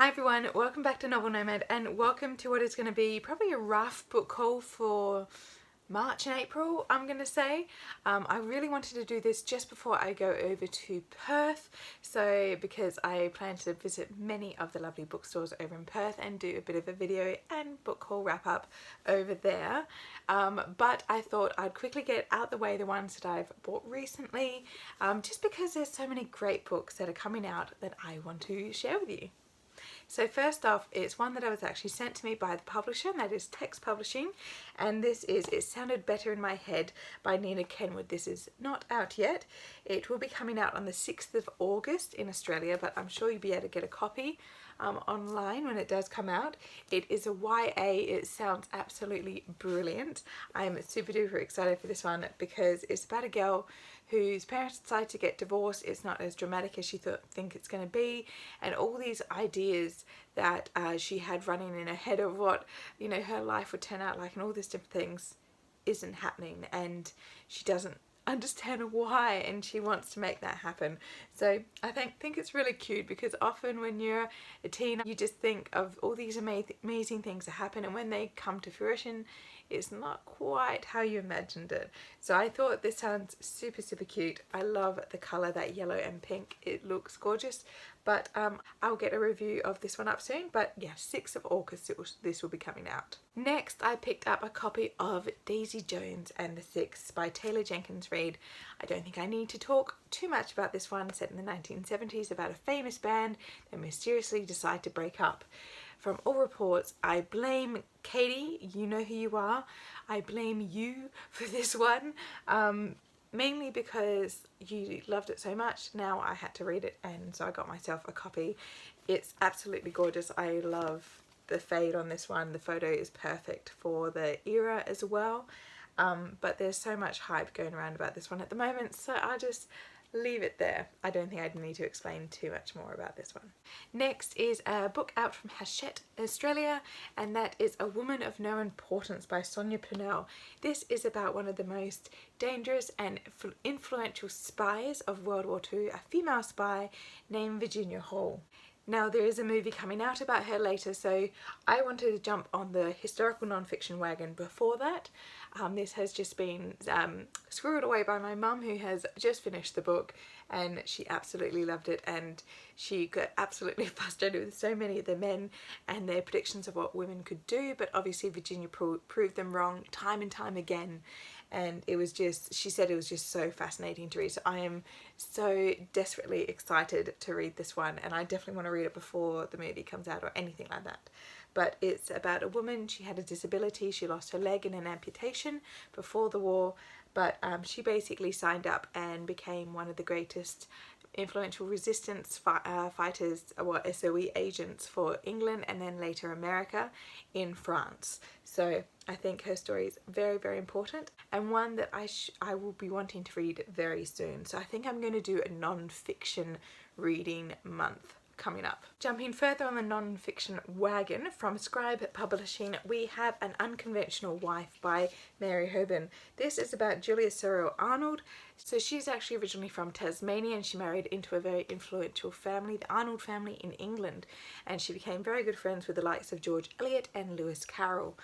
Hi everyone, welcome back to Novel Nomad and welcome to what is going to be probably a rough book haul for March and April, I'm going to say. I really wanted to do this just before I go over to Perth, so because I plan to visit many of the lovely bookstores over in Perth and do a bit of a video and book haul wrap up over there. But I thought I'd quickly get out the way the ones that I've bought recently, just because there's so many great books that are coming out that I want to share with you. So first off, it's one that I was actually sent to me by the publisher, and that is Text Publishing, and this is It Sounded Better in My Head by Nina Kenwood. This is not out yet. It will be coming out on the 6th of August in Australia, but I'm sure you'll be able to get a copy online when it does come out. It is a YA. It sounds absolutely brilliant. I'm super duper excited for this one because it's about a girl whose parents decide to get divorced. It's not as dramatic as she think it's going to be, and all these ideas that she had running in her head of what, you know, her life would turn out like and all these different things isn't happening, and she doesn't understand why, and she wants to make that happen. So I think it's really cute, because often when you're a teen you just think of all these amazing things that happen, and when they come to fruition it's not quite how you imagined it. So I thought this sounds super cute. I love the colour, that yellow and pink. It looks gorgeous. But I'll get a review of this one up soon. But yeah, 6th of August this will be coming out. Next, I picked up a copy of Daisy Jones and the Six by Taylor Jenkins Reid. I don't think I need to talk too much about this one, set in the 1970s about a famous band that mysteriously decide to break up. From all reports, I blame Katie, you know who you are, I blame you for this one, mainly because you loved it so much. Now I had to read it, and so I got myself a copy. It's absolutely gorgeous. I love the fade on this one. The photo is perfect for the era as well, but there's so much hype going around about this one at the moment, so I just leave it there. I don't think I'd need to explain too much more about this one. Next is a book out from Hachette, Australia, and that is A Woman of No Importance by Sonia Purnell. This is about one of the most dangerous and influential spies of World War II, a female spy named Virginia Hall. Now there is a movie coming out about her later, so I wanted to jump on the historical non-fiction wagon before that. This has just been squirreled away by my mum, who has just finished the book, and she absolutely loved it, and she got absolutely frustrated with so many of the men and their predictions of what women could do, but obviously Virginia proved them wrong time and time again. And it was just, she said it was just so fascinating to read. So I am so desperately excited to read this one, and I definitely want to read it before the movie comes out or anything like that. But it's about a woman. She had a disability. She lost her leg in an amputation before the war, but she basically signed up and became one of the greatest influential resistance fighters, or SOE agents, for England and then later America in France. So I think her story is very important, and one that I will be wanting to read very soon. So I think I'm going to do a non-fiction reading month coming up. Jumping further on the non-fiction wagon, from Scribe Publishing, we have An Unconventional Wife by Mary Herben. This is about Julia Cyril Arnold. So she's actually originally from Tasmania, and she married into a very influential family, the Arnold family in England, and she became very good friends with the likes of George Eliot and Lewis Carroll.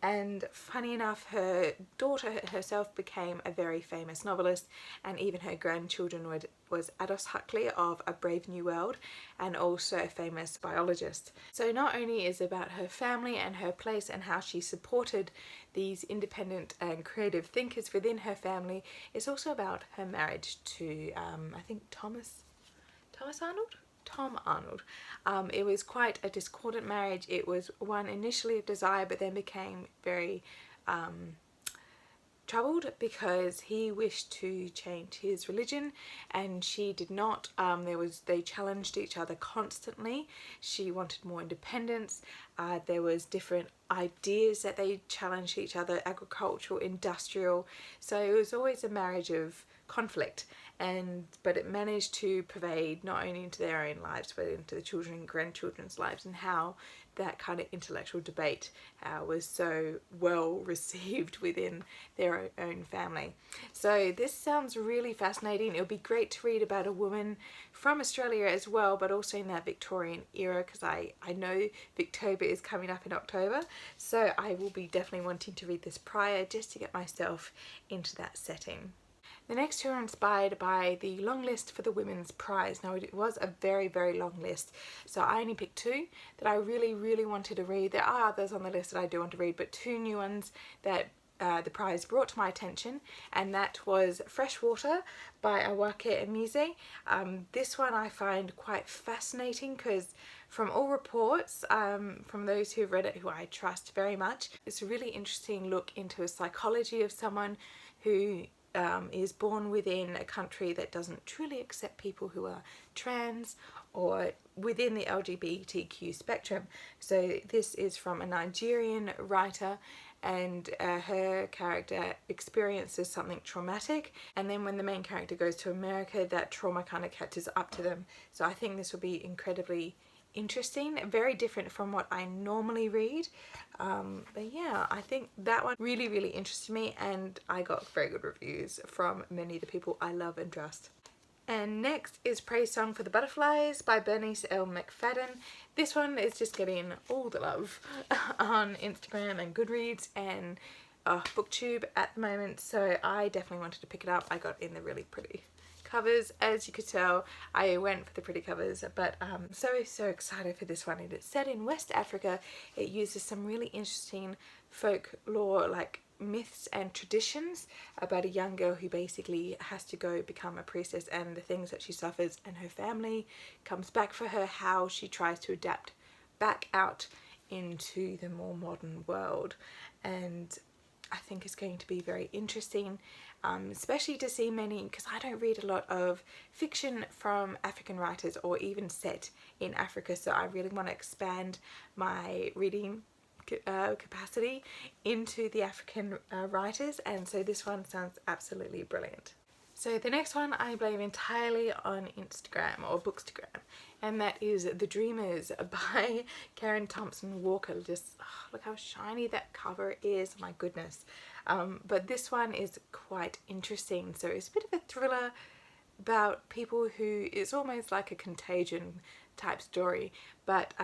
And funny enough, her daughter herself became a very famous novelist, and even her grandchildren was Aldous Huxley of A Brave New World, and also a famous biologist. So not only is it about her family and her place and how she supported these independent and creative thinkers within her family, it's also about her marriage to I think Tom Arnold. It was quite a discordant marriage. It was one initially of desire, but then became very troubled because he wished to change his religion and she did not. They challenged each other constantly. She wanted more independence. There was different ideas that they challenged each other, agricultural, industrial. So it was always a marriage of conflict, but it managed to pervade not only into their own lives but into the children and grandchildren's lives, and how that kind of intellectual debate was so well received within their own family. So this sounds really fascinating. It would be great to read about a woman from Australia as well, but also in that Victorian era, because I know Victober is coming up in October, so I will be definitely wanting to read this prior, just to get myself into that setting. The next two are inspired by the long list for the Women's Prize. Now, it was a very, very long list, so I only picked two that I really, really wanted to read. There are others on the list that I do want to read, but two new ones that the prize brought to my attention, and that was Freshwater by Awake Emise. This one I find quite fascinating because from all reports, from those who've read it, who I trust very much, it's a really interesting look into a psychology of someone who is born within a country that doesn't truly accept people who are trans or within the LGBTQ spectrum. So this is from a Nigerian writer, and her character experiences something traumatic, and then when the main character goes to America, that trauma kind of catches up to them. So I think this will be incredibly interesting, very different from what I normally read, but yeah, I think that one really, really interested me, and I got very good reviews from many of the people I love and trust. And next is Praise Song for the Butterflies by Bernice L. McFadden. This one is just getting all the love on Instagram and Goodreads and BookTube at the moment, so I definitely wanted to pick it up. I got in the really pretty covers, as you could tell. I went for the pretty covers, but so excited for this one. It's set in West Africa. It uses some really interesting folklore, like myths and traditions, about a young girl who basically has to go become a priestess, and the things that she suffers, and her family comes back for her, how she tries to adapt back out into the more modern world. And I think it's going to be very interesting, especially to see many, because I don't read a lot of fiction from African writers or even set in Africa, so I really want to expand my reading capacity into the African writers, and so this one sounds absolutely brilliant. So the next one I blame entirely on Instagram or Bookstagram, and that is The Dreamers by Karen Thompson Walker. Just look how shiny that cover is, my goodness. But this one is quite interesting. So it's a bit of a thriller about people who, it's almost like a Contagion type story, but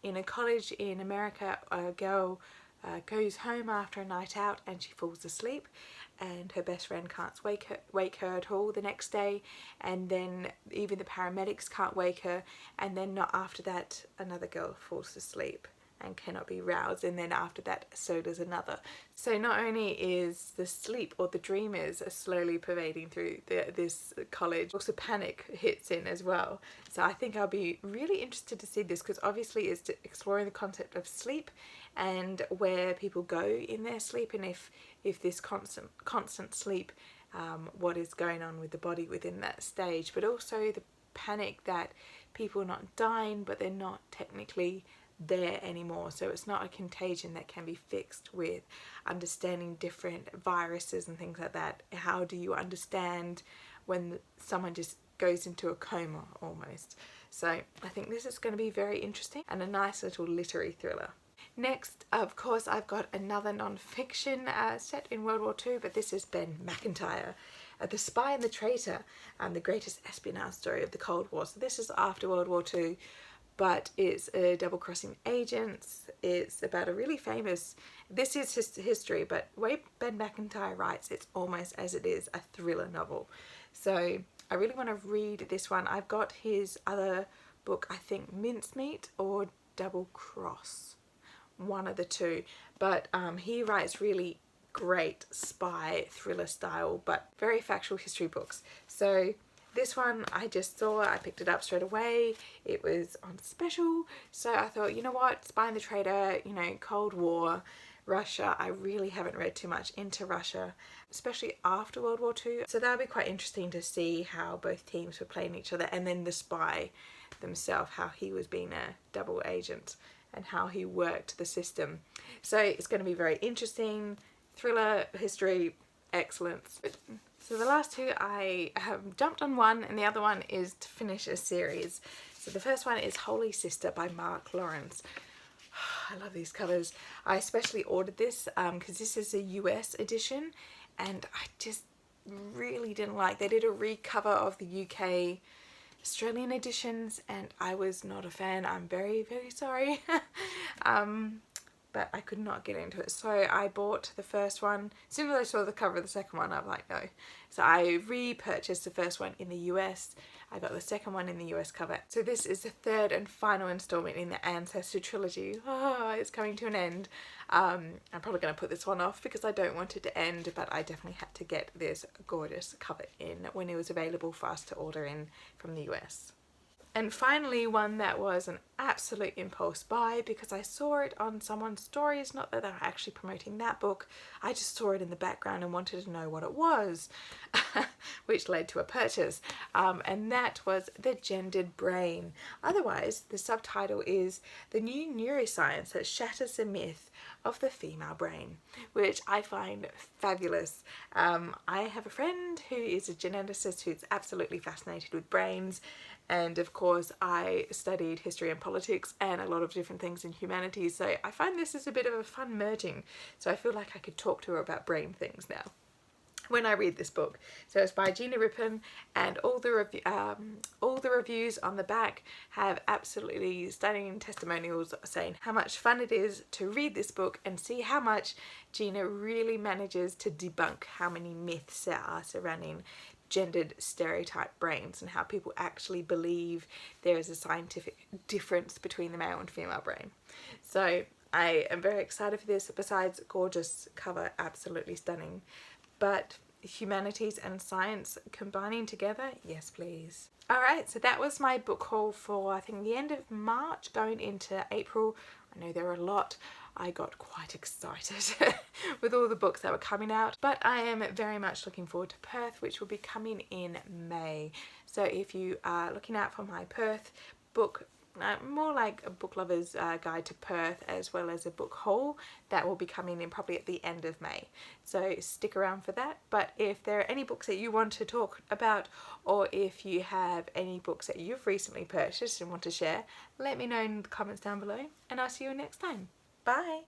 in a college in America, a girl goes home after a night out and she falls asleep, and her best friend can't wake her at all the next day, and then even the paramedics can't wake her, and then not after that another girl falls asleep and cannot be roused, and then after that so does another. So not only is the sleep, or the dreamers, are slowly pervading through this college, also panic hits in as well. So I think I'll be really interested to see this, because obviously it's exploring the concept of sleep and where people go in their sleep, and if this constant sleep, what is going on with the body within that stage, but also the panic that people are not dying but they're not technically there anymore. So it's not a contagion that can be fixed with understanding different viruses and things like that. How do you understand when someone just goes into a coma almost? So I think this is going to be very interesting and a nice little literary thriller. Next, of course, I've got another non-fiction set in World War II, but this is Ben Macintyre, The Spy and the Traitor, the greatest espionage story of the Cold War. So this is after World War II, but it's a double-crossing agents. It's about a really famous, this is his history, but the way Ben Macintyre writes, it's almost as it is a thriller novel. So I really want to read this one. I've got his other book, I think Mincemeat or Double Cross, one of the two, but he writes really great spy thriller style, but very factual history books. So this one I just saw, I picked it up straight away. It was on special, so I thought, you know what, Spy and the Traitor, you know, Cold War, Russia. I really haven't read too much into Russia, especially after World War II. So that'll be quite interesting to see how both teams were playing each other, and then the spy themselves, how he was being a double agent and how he worked the system. So it's going to be very interesting. Thriller, history, excellence. So the last two, I have jumped on one, and the other one is to finish a series. So the first one is Holy Sister by Mark Lawrence. I love these covers. I especially ordered this because this is a US edition, and I just really didn't like. They did a recover of the UK Australian editions, and I was not a fan. I'm very, very sorry. But I could not get into it. So I bought the first one. As soon as I saw the cover of the second one, I'm like, no. So I repurchased the first one in the US. I got the second one in the US cover. So this is the third and final installment in the Ancestor trilogy. Oh, it's coming to an end. I'm probably going to put this one off because I don't want it to end, but I definitely had to get this gorgeous cover in when it was available for us to order in from the US. And finally, one that was an absolute impulse buy because I saw it on someone's stories, not that they were actually promoting that book, I just saw it in the background and wanted to know what it was, which led to a purchase, and that was The Gendered Brain. Otherwise, the subtitle is The New Neuroscience That Shatters the Myth of the Female Brain, which I find fabulous. I have a friend who is a geneticist who's absolutely fascinated with brains, and of course I studied history and politics and a lot of different things in humanities, so I find this is a bit of a fun merging, so I feel like I could talk to her about brain things now when I read this book. So it's by Gina Rippon, and all the reviews on the back have absolutely stunning testimonials saying how much fun it is to read this book and see how much Gina really manages to debunk how many myths there are surrounding gendered stereotype brains and how people actually believe there is a scientific difference between the male and female brain. So I am very excited for this. Besides gorgeous cover, absolutely stunning, but humanities and science combining together, yes please. Alright, so that was my book haul for I think the end of March going into April. I know there are a lot. I got quite excited with all the books that were coming out, but I am very much looking forward to Perth, which will be coming in May. So if you are looking out for my Perth book, more like a book lover's guide to Perth, as well as a book haul that will be coming in probably at the end of May, so stick around for that. But if there are any books that you want to talk about, or if you have any books that you've recently purchased and want to share, let me know in the comments down below, and I'll see you next time. Bye!